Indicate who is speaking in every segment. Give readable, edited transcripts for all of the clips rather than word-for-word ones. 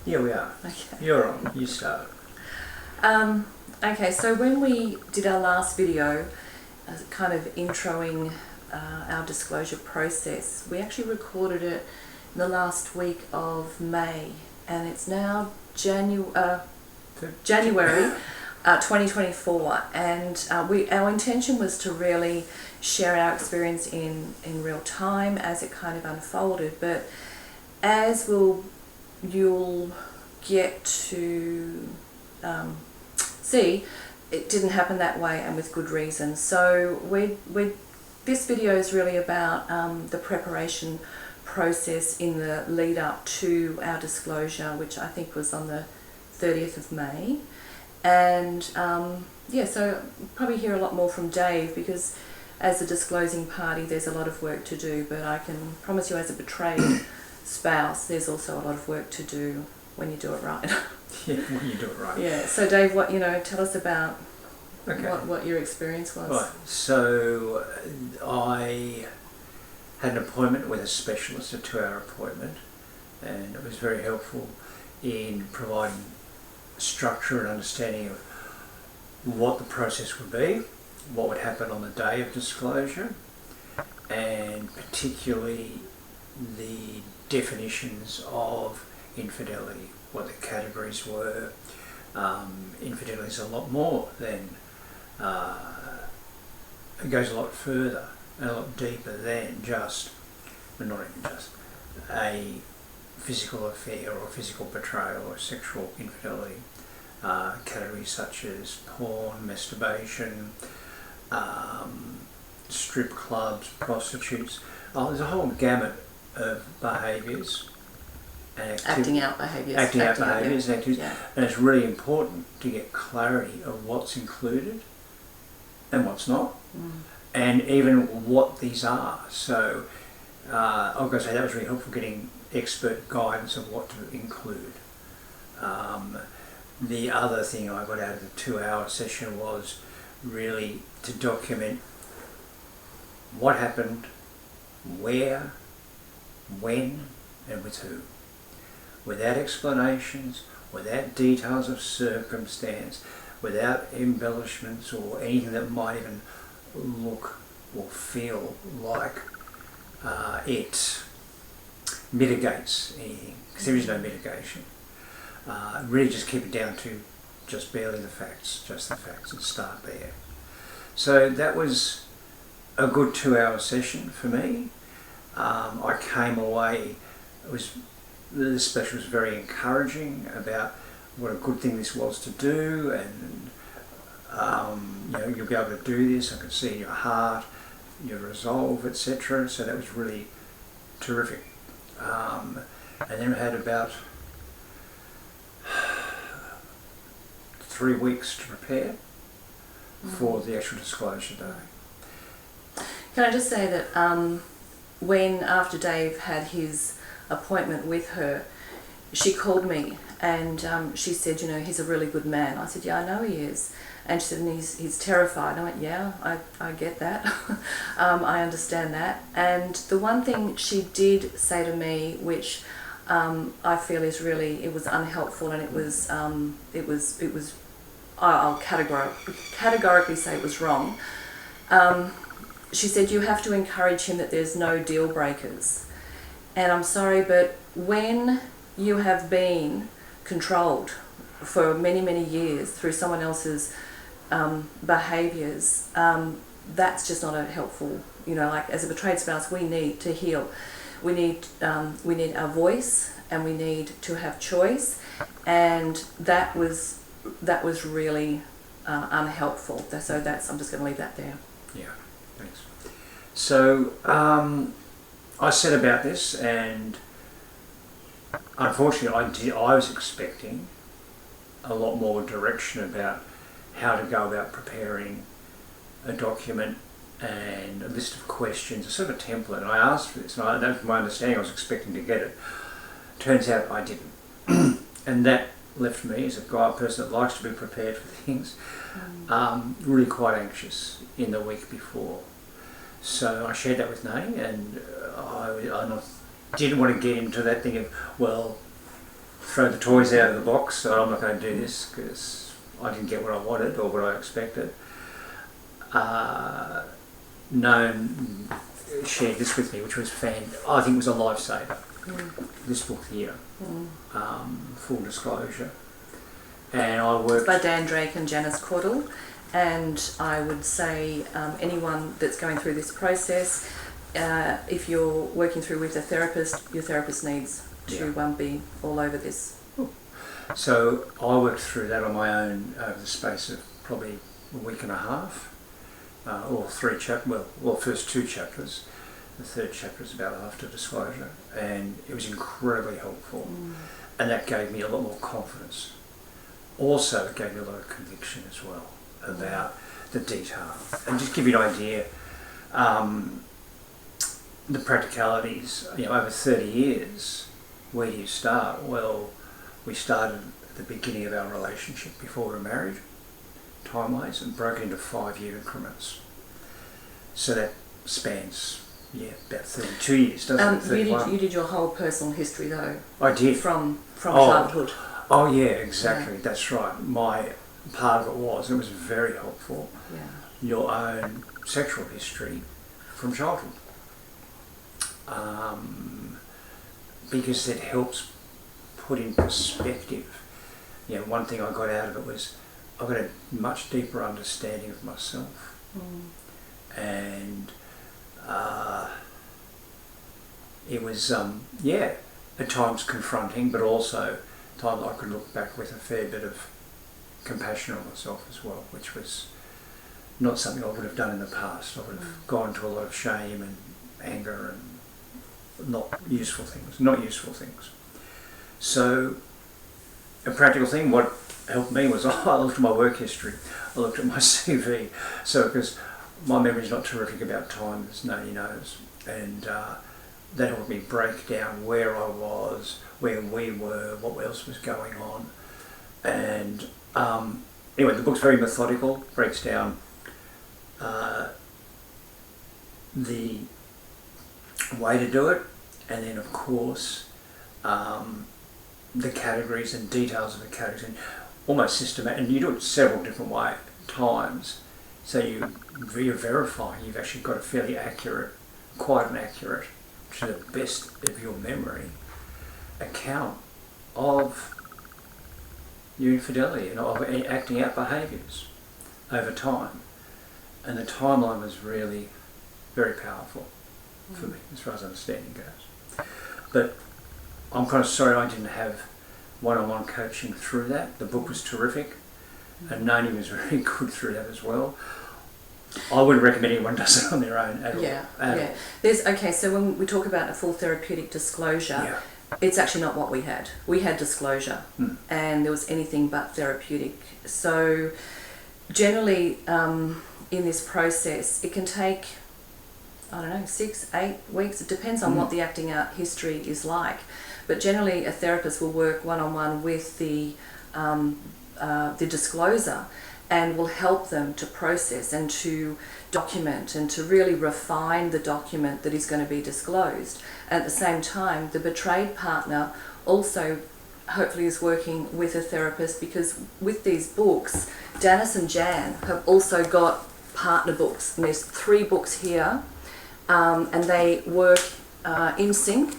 Speaker 1: Yeah, we are.
Speaker 2: Okay.
Speaker 1: You're on. You start.
Speaker 2: Okay, so when we did our last video, kind of introing our disclosure process, we actually recorded it in the last week of May, and it's now January 2024, and our intention was to really share our experience in real time as it kind of unfolded, but as you'll get to see, it didn't happen that way, and with good reason. So this video is really about the preparation process in the lead up to our disclosure, which I think was on the 30th of May. And yeah, so probably hear a lot more from Dave, because as a disclosing party there's a lot of work to do, but I can promise you, as a betrayed spouse, there's also a lot of work to do when you do it right.
Speaker 1: Yeah, when you do it right.
Speaker 2: Yeah. So Dave, tell us about
Speaker 1: Okay.
Speaker 2: what your experience was.
Speaker 1: Right. So I had an appointment with a specialist, a 2-hour appointment, and it was very helpful in providing structure and understanding of what the process would be, what would happen on the day of disclosure, and particularly the definitions of infidelity, what the categories were. Infidelity is a lot more than, it goes a lot further and a lot deeper than just, but not even just, a physical affair or physical betrayal or sexual infidelity. Categories such as porn, masturbation, strip clubs, prostitutes. There's a whole gamut of behaviours and
Speaker 2: Acting out behaviours.
Speaker 1: and activities.
Speaker 2: Yeah.
Speaker 1: And it's really important to get clarity of what's included and what's not, and even what these are. So I've got to say that was really helpful, getting expert guidance of what to include. The other thing I got out of the 2-hour session was really to document what happened, where, when, and with who. Without explanations, without details of circumstance, without embellishments or anything that might even look or feel like it mitigates anything, because there is no mitigation. Really just keep it down to just barely the facts, just the facts, and start there. So that was a good 2-hour session for me. I came away, the special was very encouraging about what a good thing this was to do, and you'll be able to do this. I could see your heart, your resolve, etc. So that was really terrific. And then we had about 3 weeks to prepare for the actual disclosure day.
Speaker 2: Can I just say that after Dave had his appointment with her, she called me and she said, he's a really good man. I said, yeah, I know he is. And she said, and he's terrified. I went, yeah, I get that. I understand that. And the one thing she did say to me, which I feel is really, it was unhelpful, and it was I'll categorically say it was wrong. She said, you have to encourage him that there's no deal breakers. And I'm sorry, but when you have been controlled for many, many years through someone else's behaviours, that's just not a helpful, like as a betrayed spouse, we need to heal. We need our voice, and we need to have choice, and that was really unhelpful. So I'm just going to leave that there.
Speaker 1: Yeah, thanks. So I said about this, and unfortunately I was expecting a lot more direction about how to go about preparing a document and a list of questions, a sort of a template. And I asked for this, and that was my understanding. I was expecting to get it. Turns out I didn't. And that left me as a person that likes to be prepared for things, really quite anxious in the week before. So I shared that with Nani, and I didn't want to get into that thing of, well, throw the toys out of the box, so I'm not going to do this because I didn't get what I wanted or what I expected. Noam shared this with me, which was I think was a lifesaver. This book here, full disclosure. And I worked...
Speaker 2: It's by Dan and Janice Caudill, and I would say anyone that's going through this process, if you're working through with a therapist, your therapist needs to be all over this.
Speaker 1: So I worked through that on my own over the space of probably a week and a half, or first 2 chapters. The 3rd chapter is about after disclosure, and it was incredibly helpful, and that gave me a lot more confidence. Also, it gave me a lot of conviction as well about the detail. And just give you an idea, the practicalities, over 30 years, where do you start? Well, we started at the beginning of our relationship before we were married, time-wise, and broke it into 5-year increments. So that spans, about 32 years, doesn't it?
Speaker 2: You did your whole personal history though.
Speaker 1: I did.
Speaker 2: From childhood.
Speaker 1: Oh yeah, exactly. Yeah. That's right. My part of it was very helpful.
Speaker 2: Yeah.
Speaker 1: Your own sexual history from childhood, because it helps put in perspective. One thing I got out of it was I got a much deeper understanding of myself, and it was at times confronting, but also time I could look back with a fair bit of compassion on myself as well, which was not something I would have done in the past. I would have gone to a lot of shame and anger and not useful things. So a practical thing, what helped me was I looked at my work history, I looked at my CV, so because my memory's not terrific about time, as Nani knows, and that helped me break down where I was, where we were, what else was going on. And anyway, the book's very methodical, breaks down the way to do it, and then of course the categories and details of the categories, and almost systematic, and you do it several different times, so you verify you've actually got a fairly accurate, quite an accurate, to the best of your memory, account of your infidelity and of acting out behaviours over time. And the timeline was really very powerful for me, as far as understanding goes. But I'm kind of sorry I didn't have one-on-one coaching through that. The book was terrific, and Nani was very good through that as well. I wouldn't recommend anyone does it on their own at all.
Speaker 2: Yeah. So when we talk about a full therapeutic disclosure, it's actually not what we had. We had disclosure, and there was anything but therapeutic. So generally, in this process, it can take, 6-8 weeks. It depends on what the acting out history is like. But generally, a therapist will work one-on-one with the discloser, and will help them to process and to document and to really refine the document that is going to be disclosed. At the same time, the betrayed partner also hopefully is working with a therapist, because with these books, Danice and Jan have also got partner books, and there's 3 books here, and they work in sync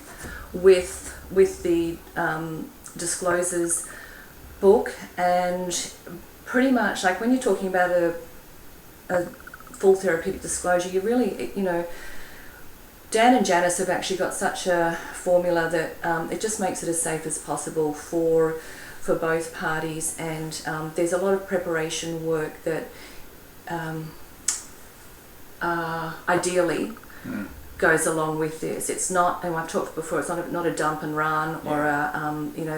Speaker 2: with the discloser's book. And pretty much, like when you're talking about a full therapeutic disclosure, you really, Dan and Janice have actually got such a formula that it just makes it as safe as possible for both parties. And there's a lot of preparation work that ideally goes along with this. It's not, and I've talked before, it's not a dump and run or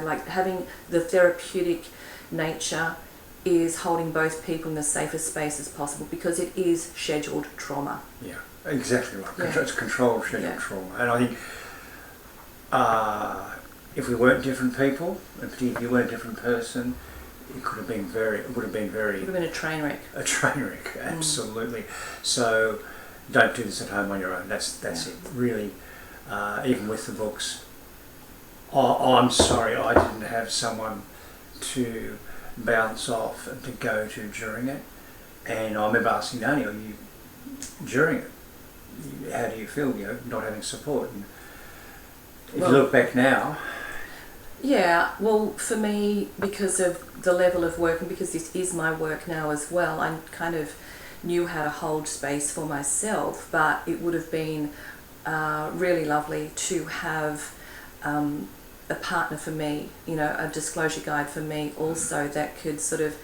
Speaker 2: like having the therapeutic nature is holding both people in the safest space as possible, because it is scheduled trauma.
Speaker 1: Yeah, exactly right. Yeah. It's controlled scheduled trauma. And I think if we weren't different people, and particularly if you weren't a different person, it would have been
Speaker 2: a train wreck.
Speaker 1: A train wreck, absolutely. So don't do this at home on your own. That's it. Really, even with the books. Oh, I'm sorry, I didn't have someone to bounce off and to go to during it. And I remember asking Daniel, during it, how do you feel, not having support? And if you look back now...
Speaker 2: Yeah, well, for me, because of the level of work and because this is my work now as well, I kind of knew how to hold space for myself, but it would have been really lovely to have a partner for me, a disclosure guide for me also that could sort of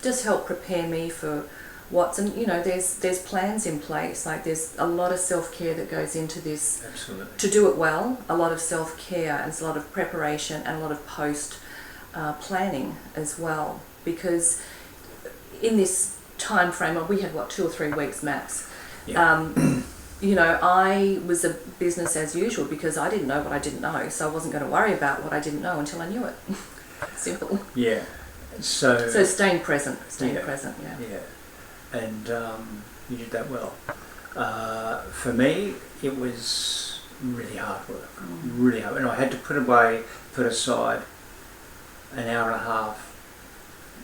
Speaker 2: just help prepare me for there's plans in place. Like there's a lot of self-care that goes into this.
Speaker 1: Absolutely.
Speaker 2: To do it well, a lot of self-care and a lot of preparation and a lot of post planning as well, because in this time frame, we had 2 or 3 weeks max.
Speaker 1: Yeah.
Speaker 2: I was a business as usual because I didn't know what I didn't know, so I wasn't going to worry about what I didn't know until I knew it. Simple.
Speaker 1: Yeah. So
Speaker 2: staying present, yeah.
Speaker 1: Yeah. And you did that well. For me, it was really hard work, really hard. And I had to put aside an hour and a half,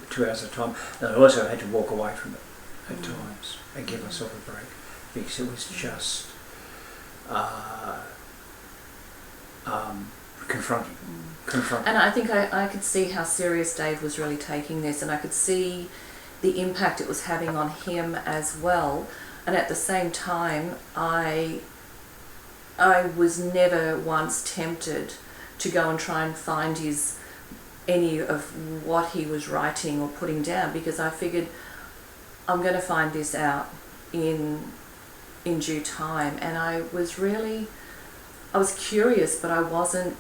Speaker 1: 2 hours at a time. And I also had to walk away from it at times and give myself a break, because it was just confronting.
Speaker 2: And I think I could see how serious Dave was really taking this, and I could see the impact it was having on him as well. And at the same time, I was never once tempted to go and try and find any of what he was writing or putting down, because I figured I'm going to find this out in due time. And I was curious, but I wasn't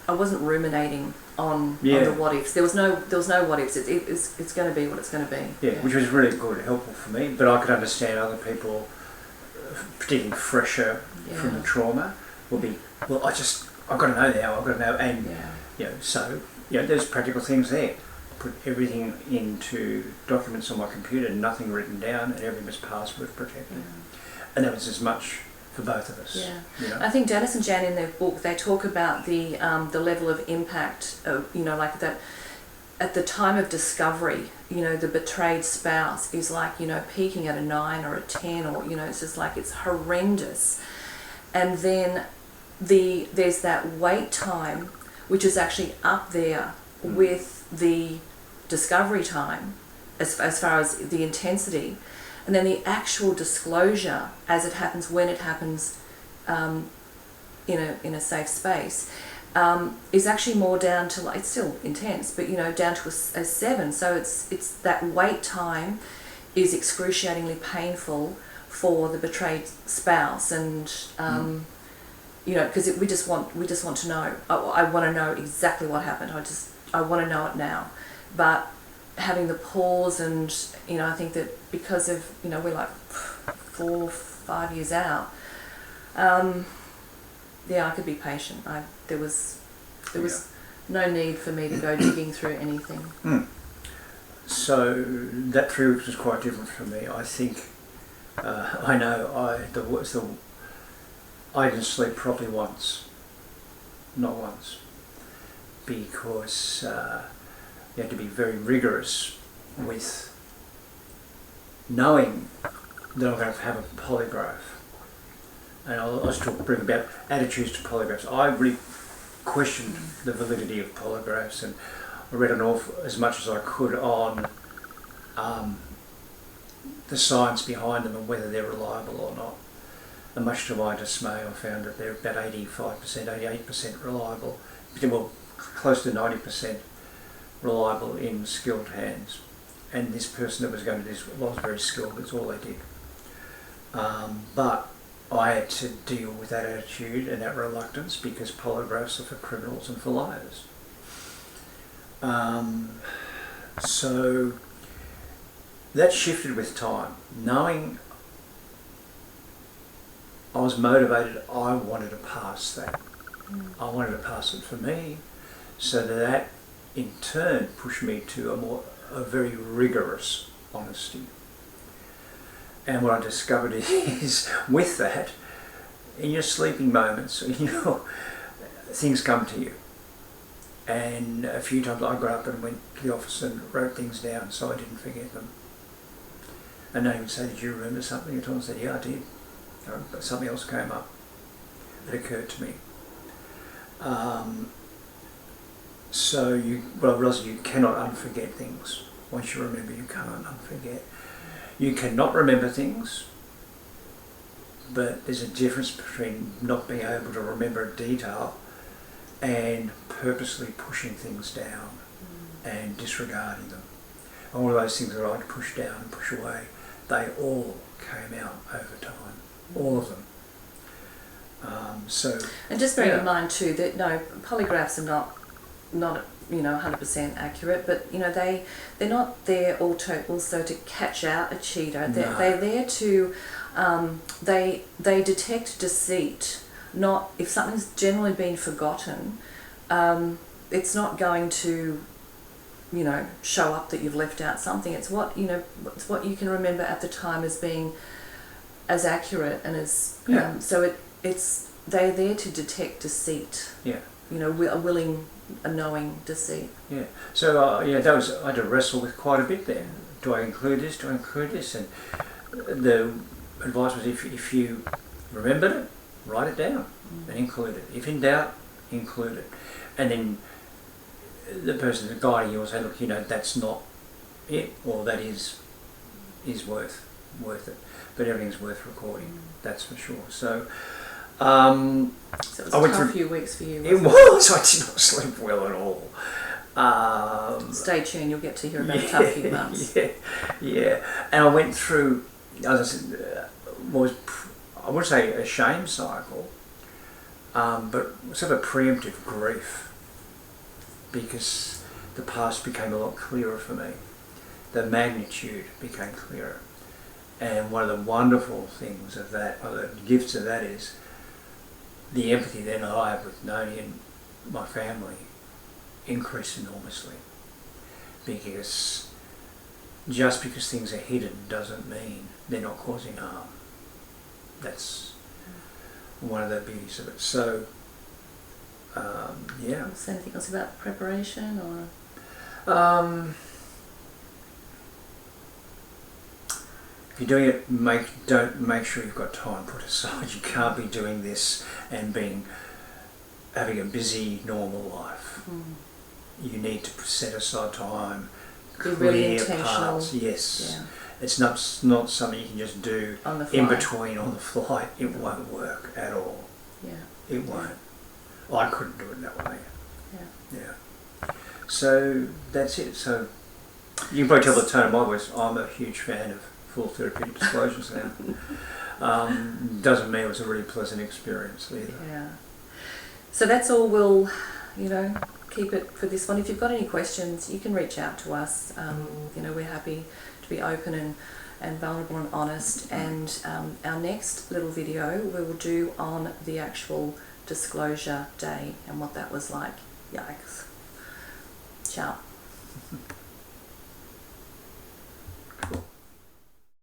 Speaker 2: ruminating on the what ifs. There was no what ifs. It's going to be what it's going to be.
Speaker 1: Yeah, which was really good, helpful for me. But I could understand other people, particularly fresher from the trauma, will be, well, I've got to know now. I've got to know, and so there's practical things there. Put everything into documents on my computer, nothing written down, and everything was password protected. And that was as much for both of us.
Speaker 2: Yeah, I think Danice and Jan in their book, they talk about the level of impact of, like that at the time of discovery. The betrayed spouse is like peaking at a 9 or a 10, or it's just like it's horrendous. And then there's that wait time, which is actually up there with the discovery time as far as the intensity. And then the actual disclosure, as it happens, when it happens, in a safe space, is actually more down to, it's still intense, but down to a 7. So it's that wait time is excruciatingly painful for the betrayed spouse, and because we just want to know. I want to know exactly what happened. I want to know it now, but having the pause, and I think that because of we're like 4 or 5 years out, I could be patient. There was no need for me to go digging through anything.
Speaker 1: So that 3 weeks was quite different for me. I think I didn't sleep properly once, not once, because you had to be very rigorous with knowing that I'm going to have a polygraph. And I'll still bring about attitudes to polygraphs. I really questioned the validity of polygraphs, and I read as much as I could on the science behind them and whether they're reliable or not. And much to my dismay, I found that they're about 85%, 88% reliable, well, close to 90% reliable in skilled hands. And this person that was going to do this was very skilled. That's all they did. But I had to deal with that attitude and that reluctance, because polygraphs are for criminals and for liars. So that shifted with time. Knowing I was motivated, I wanted to pass that. I wanted to pass it for me, so that in turn pushed me to a very rigorous honesty. And what I discovered is, with that, in your sleeping moments, things come to you. And a few times I got up and went to the office and wrote things down so I didn't forget them. And they would say, "Did you remember something at all?" I said, "Yeah, I did." But something else came up that occurred to me. So what I realised, you cannot unforget things. Once you remember, you can't unforget. You cannot remember things, but there's a difference between not being able to remember a detail and purposely pushing things down and disregarding them. All of those things that I had to push down and push away, they all came out over time, all of them.
Speaker 2: And just bearing in mind too that polygraphs are not 100% accurate, but they're not there also to catch out a cheater. They're there to they detect deceit. Not if something's generally been forgotten, it's not going to show up that you've left out something. It's what it's what you can remember at the time as being as accurate and as so it's they're there to detect deceit.
Speaker 1: Yeah.
Speaker 2: A willing, a knowing deceit.
Speaker 1: Yeah. So that was, I had to wrestle with quite a bit there. Do I include this? Do I include this? And the advice was, if you remembered it, write it down and include it. If in doubt, include it. And then the person that's guiding you will say, "Look, that's not it, or that is worth it." But everything's worth recording. That's for sure. So.
Speaker 2: So it was a tough few weeks for you.
Speaker 1: It was. I did not sleep well at all.
Speaker 2: Stay tuned. You'll get to hear about a tough few months.
Speaker 1: Yeah. And I went through, as I said, I would say a shame cycle, but sort of a preemptive grief, because the past became a lot clearer for me. The magnitude became clearer. And one of the wonderful things of that, or the gifts of that, is the empathy that I have with Noni and my family increased enormously. Because just because things are hidden doesn't mean they're not causing harm. That's one of the beauties of it. So,
Speaker 2: Is there anything else about preparation or?
Speaker 1: If you're doing it, make sure you've got time put aside. You can't be doing this and having a busy normal life. You need to set aside time,
Speaker 2: Be really intentional.
Speaker 1: Parts. Yes, it's not something you can just do in between on the fly. It won't work at all. It won't. I couldn't do it that way. Yeah. So that's it. So you can probably tell the tone of my voice. I'm a huge fan of full therapeutic disclosures now. Doesn't mean it was a really pleasant experience either.
Speaker 2: Yeah. So that's all. We'll, keep it for this one. If you've got any questions, you can reach out to us. We're happy to be open and vulnerable and honest. And our next little video we will do on the actual disclosure day and what that was like. Yikes. Ciao.
Speaker 1: Cool.